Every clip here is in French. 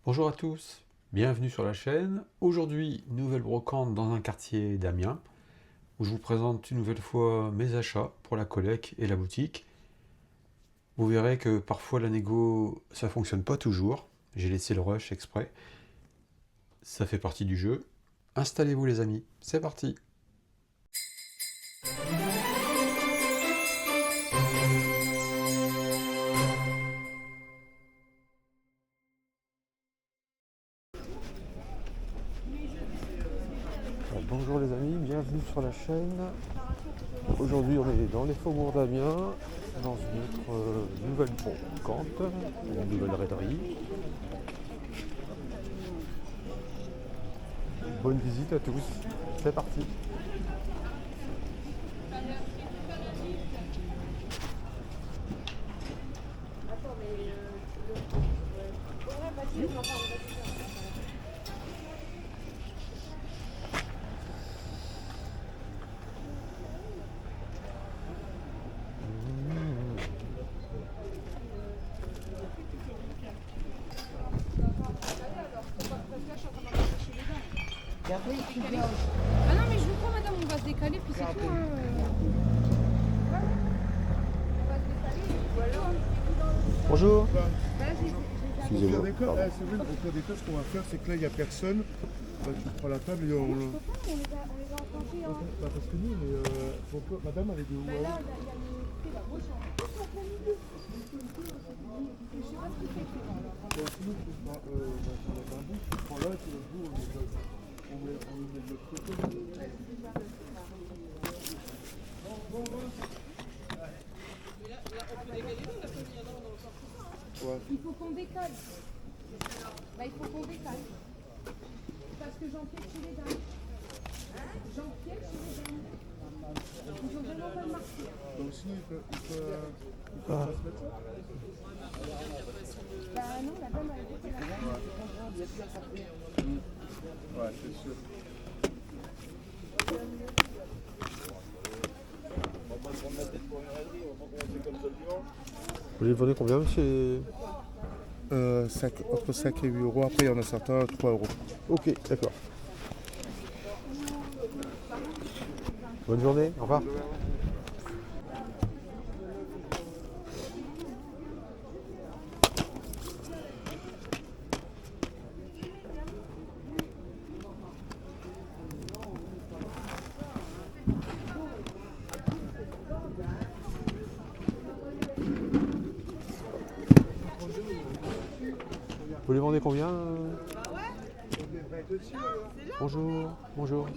Bonjour à tous, bienvenue sur la chaîne. Aujourd'hui, nouvelle brocante dans un quartier d'Amiens, où je vous présente une nouvelle fois mes achats pour la collecte et la boutique. Vous verrez que parfois la négo, ça fonctionne pas toujours. J'ai laissé le rush exprès. Ça fait partie du jeu. Installez-vous les amis, c'est parti. Bonjour les amis, bienvenue sur la chaîne. Aujourd'hui on est dans les faubourgs d'Amiens, dans une nouvelle brocante, une nouvelle raiderie. Bonne visite à tous, c'est parti. Ah non, mais je vous crois, madame, on va se décaler, puis c'est tout. On va se décaler, ou alors. Bonjour. Excusez-moi. C'est vrai, au pire des cas, ce qu'on va faire, c'est que là, il n'y a personne. Tu prends la table et on. On les a enclenchés, hein. Parce que nous, madame, elle est de où? Là, il y a le la grosse chambre. Je sais pas ce qu'il fait. Sinon, tu prends un bout, tu prends là, et puis l'autre bout, on le met de l'autre côté. Ouais. Il faut qu'on décale. Bah, il faut qu'on décale. Parce que Jean-Pierre chez les dames. Jean-Pierre chez les dames. Ils ont vraiment pas marqué. Donc, sinon, il peut pas se mettre ça. Bah non, la dame, elle est décalée. Ouais, c'est sûr. Vous les vendez combien monsieur? Entre 5 et 8 euros. Après, il y en a certains à 3 euros. Ok, d'accord. Bonne journée, au revoir. Vous les vendez combien Bonjour, bonjour.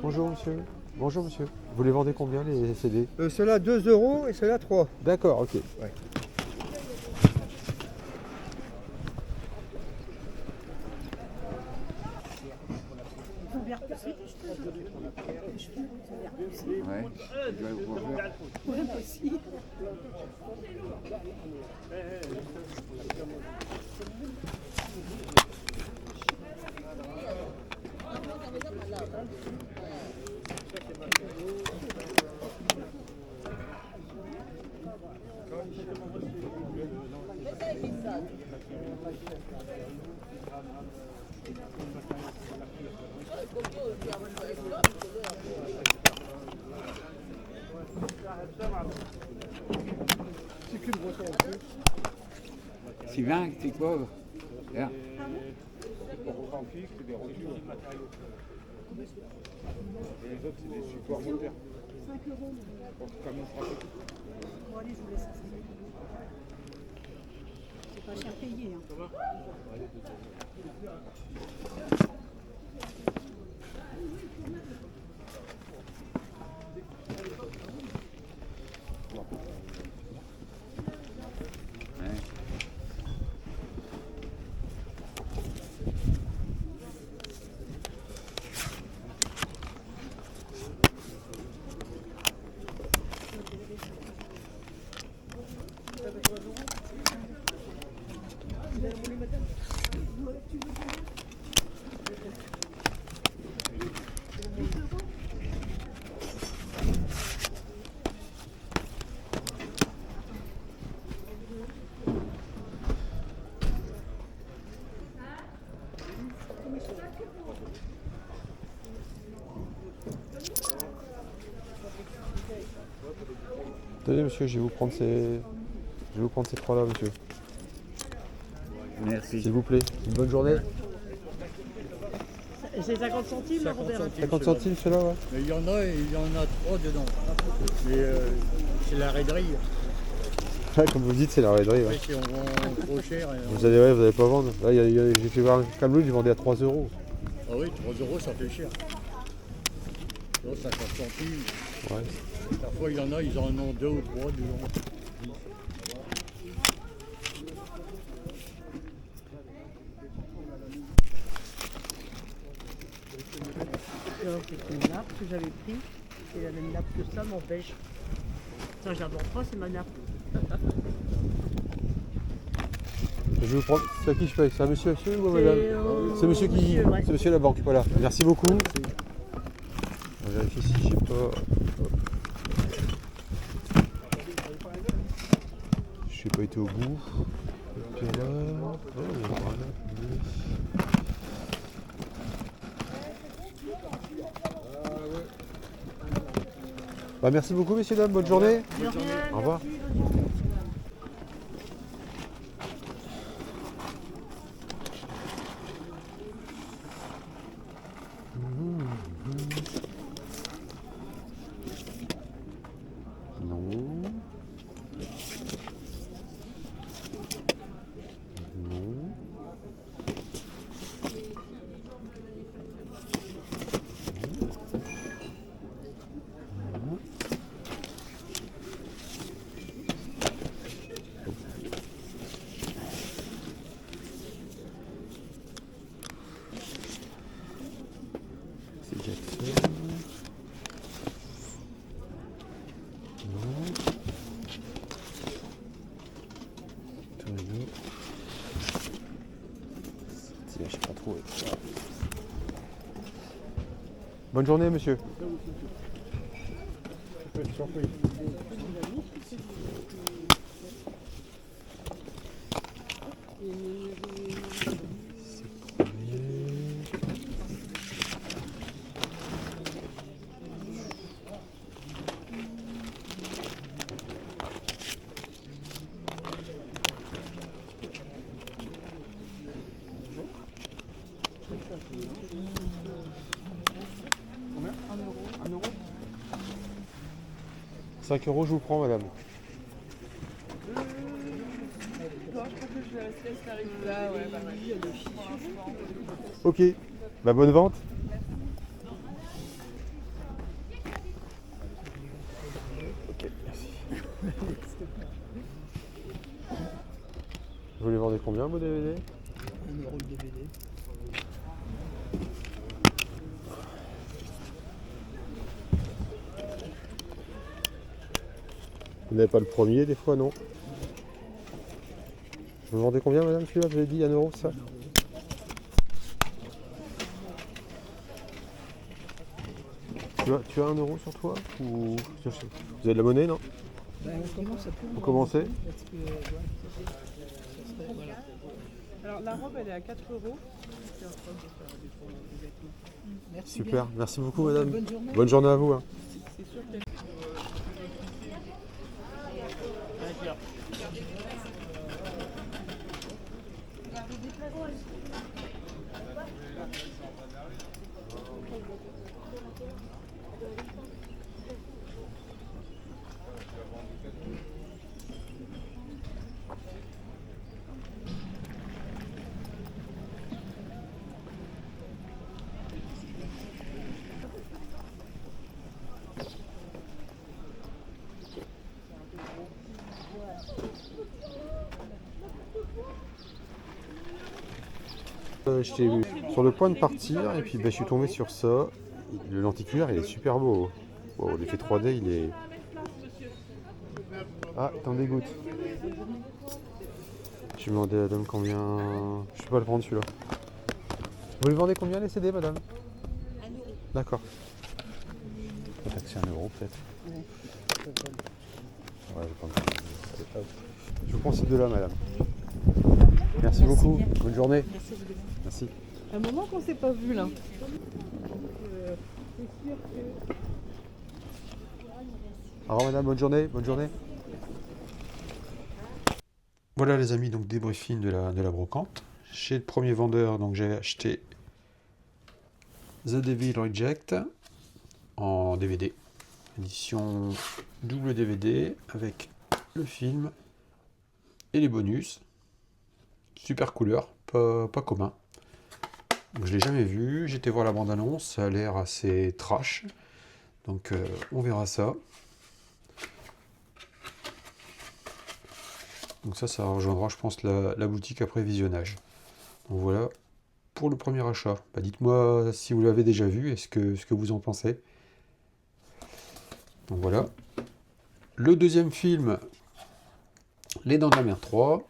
Bonjour monsieur. Bonjour monsieur. Vous les vendez combien les CD? Ceux-là 2 euros et ceux-là 3. D'accord, ok. Ouais. Sylvain, c'est quoi là? Pour authentique, c'est des rotures. Et les autres, c'est des supports moteurs. 5 euros. Pour le camion trafic. Bon, allez, je vous laisse ça. C'est pas cher payé. Hein. Tenez monsieur, je vais vous prendre ces trois-là, monsieur. Merci. S'il vous plaît. Une bonne journée. C'est 50 centimes, Robert. 50 centimes ceux-là, ouais. Mais il y en a et il y en a 3 dedans. Mais c'est la raiderie. Ouais, comme vous dites, c'est la raiderie. Ouais. Ouais, si on vend trop cher. Vous allez pas vendre. Là, j'ai fait voir un camelot, j'ai vendu à 3 euros. Ah oui, 3 euros ça fait cher. Là, 50 centimes. Ouais. Parfois il y en a, ils en ont 2 ou 3 dedans. C'est une nappe que j'avais pris. C'est la même nappe que ça, m'empêche. Ça, je la vends pas, c'est ma nappe. Je vais vous prendre. C'est à qui je paye? C'est à monsieur ou à madame? C'est monsieur qui. monsieur, ouais. C'est monsieur à la banque, voilà. Merci beaucoup. On va vérifier si j'ai pas. Hop. Je n'ai pas été au bout. Et puis là. Oh, voilà. Bah, merci beaucoup, messieurs, dames. Bonne journée. De rien, Au revoir. merci. Non. Non. C'est Jackson. Non. Toyo. Tiens, je sais pas trop. Bonne journée, monsieur. Combien? 1 euro. 5 euros, je vous prends, madame. Ok, bah bonne vente. Ok, merci. Vous les vendez combien, vos DVD? 1 euro le DVD. Vous n'avez pas le premier, des fois, non? Vous vendez combien, madame, celui-là? Vous avez dit 1 euro, ça? Tu as 1 euro sur toi? Ou... Vous avez de la monnaie, non? Ben, on commence à plus. Vous commencez? Parce que, ouais, ça serait, voilà. Alors la robe elle est à 4 euros. Merci Super, bien. merci beaucoup, madame. Bonne journée. Bonne journée à vous. Hein. C'est sûr que J'étais sur le point de partir et puis je suis tombé sur ça. Le lenticulier, il est super beau. Wow, l'effet 3D, il est... Ah, t'en dégoûtes. Je vais demander à la dame combien... Je peux pas le prendre celui-là. Vous les vendez combien les CD, madame? 1 euro. D'accord. On va taxer 1 euro peut-être. Ouais, je vais prendre. Hop. Je vous prends ces deux-là, madame. Merci beaucoup. bien. Bonne journée. Merci beaucoup. Merci. un moment qu'on s'est pas vu là. Au Au revoir madame, bonne journée, bonne journée. Voilà les amis, donc débriefing de la brocante. Chez le premier vendeur, donc j'ai acheté The Devil Reject en DVD. Édition double DVD avec le film et les bonus. Super couleur, pas commun. Donc, je l'ai jamais vu, j'étais voir la bande-annonce, ça a l'air assez trash. Donc on verra ça. Donc ça rejoindra je pense la boutique après visionnage. Donc voilà pour le premier achat. Bah, dites-moi si vous l'avez déjà vu et ce que vous en pensez. Donc voilà. Le deuxième film, Les Dents de la Mer 3,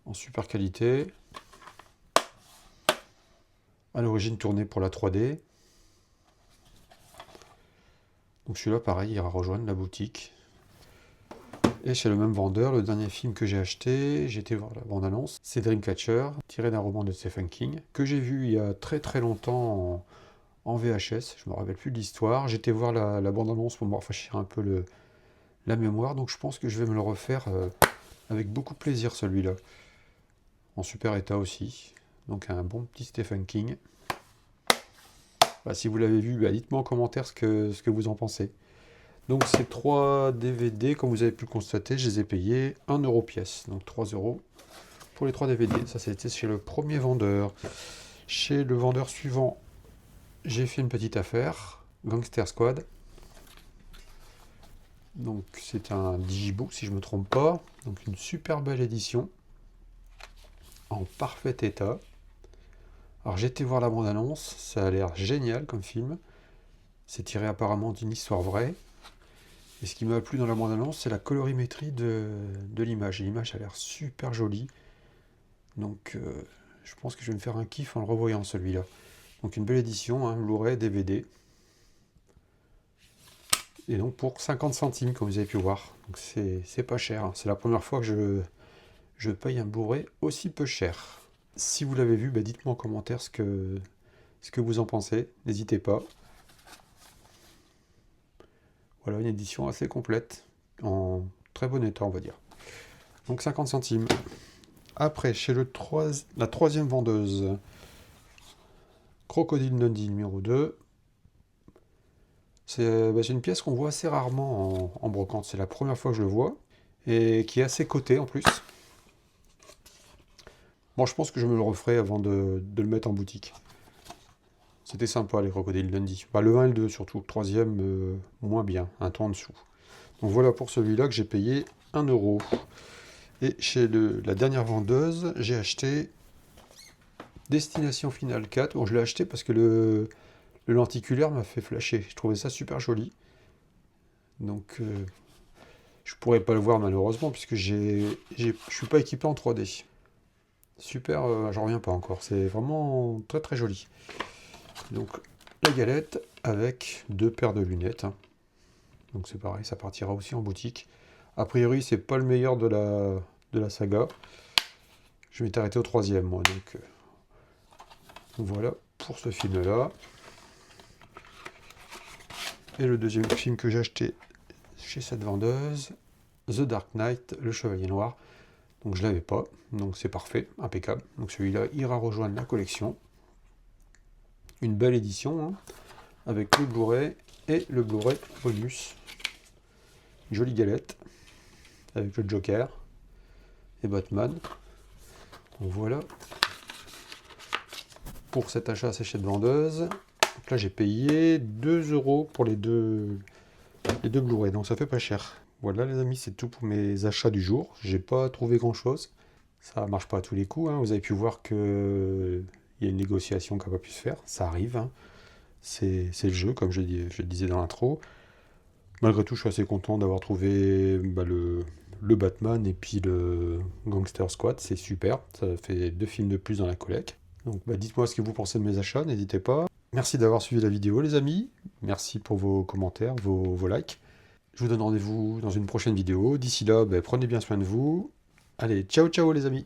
en super qualité. À l'origine tourné pour la 3D. Donc celui-là pareil, il ira rejoindre la boutique. Et chez le même vendeur, le dernier film que j'ai acheté, j'ai été voir la bande-annonce, c'est Dreamcatcher, tiré d'un roman de Stephen King, que j'ai vu il y a très très longtemps en VHS, je me rappelle plus de l'histoire. J'étais voir la bande-annonce pour me rafraîchir un peu la mémoire, donc je pense que je vais me le refaire avec beaucoup de plaisir celui-là. En super état aussi, donc un bon petit Stephen King. Bah, si vous l'avez vu, bah, dites-moi en commentaire ce que vous en pensez. Donc ces 3 DVD, comme vous avez pu le constater, je les ai payés 1 € pièce. Donc 3 € pour les 3 DVD. Ça c'était chez le premier vendeur. Chez le vendeur suivant, j'ai fait une petite affaire. Gangster Squad. Donc c'est un digibook si je ne me trompe pas. Donc une super belle édition. En parfait état. Alors j'ai été voir la bande-annonce. Ça a l'air génial comme film. C'est tiré apparemment d'une histoire vraie. Et ce qui m'a plu dans la bande-annonce, c'est la colorimétrie de l'image. L'image a l'air super jolie. Donc je pense que je vais me faire un kiff en le revoyant celui-là. Donc une belle édition, hein, Blu-ray, DVD. Et donc pour 50 centimes, comme vous avez pu voir. Donc c'est pas cher. Hein. C'est la première fois que je paye un Blu-ray aussi peu cher. Si vous l'avez vu, bah, dites-moi en commentaire ce que vous en pensez. N'hésitez pas. Voilà, une édition assez complète, en très bon état, on va dire. Donc 50 centimes. Après, chez la troisième vendeuse, Crocodile Dundee numéro 2. C'est une pièce qu'on voit assez rarement en brocante. C'est la première fois que je le vois. Et qui est assez coté en plus. Bon, je pense que je me le referai avant de le mettre en boutique. C'était sympa les Crocodile Dundee. Bah, le 1 et le 2 surtout, le troisième moins bien, un ton en dessous. Donc voilà pour celui-là que j'ai payé 1 €. Et chez la dernière vendeuse, j'ai acheté Destination Finale 4. Bon, je l'ai acheté parce que le lenticulaire m'a fait flasher. Je trouvais ça super joli. Donc je pourrais pas le voir malheureusement puisque je suis pas équipé en 3D. Super, j'en reviens pas encore. C'est vraiment très très joli. Donc la galette avec 2 paires de lunettes. Hein. Donc c'est pareil, ça partira aussi en boutique. A priori, c'est pas le meilleur de la saga. Je vais m'arrêter au 3e, moi. Donc voilà pour ce film-là. Et le deuxième film que j'ai acheté chez cette vendeuse, The Dark Knight, Le Chevalier Noir. Donc je l'avais pas, donc c'est parfait, impeccable. Donc celui-là ira rejoindre la collection. Une belle édition, hein, avec le Blu-ray et le Blu-ray bonus. Jolie galette, avec le Joker et Batman. Donc voilà. Pour cet achat, c'est chez de vendeuse. Donc là, j'ai payé 2 € pour les deux Blu-ray, donc ça fait pas cher. Voilà les amis, c'est tout pour mes achats du jour. J'ai pas trouvé grand chose. Ça marche pas à tous les coups. Hein. Vous avez pu voir que il y a une négociation qui n'a pas pu se faire. Ça arrive. Hein. C'est le jeu, comme je le disais dans l'intro. Malgré tout, je suis assez content d'avoir trouvé le Batman et puis le Gangster Squad. C'est super. Ça fait 2 films de plus dans la collecte. Donc dites-moi ce que vous pensez de mes achats. N'hésitez pas. Merci d'avoir suivi la vidéo les amis. Merci pour vos commentaires, vos likes. Je vous donne rendez-vous dans une prochaine vidéo. D'ici là, prenez bien soin de vous. Allez, ciao ciao les amis.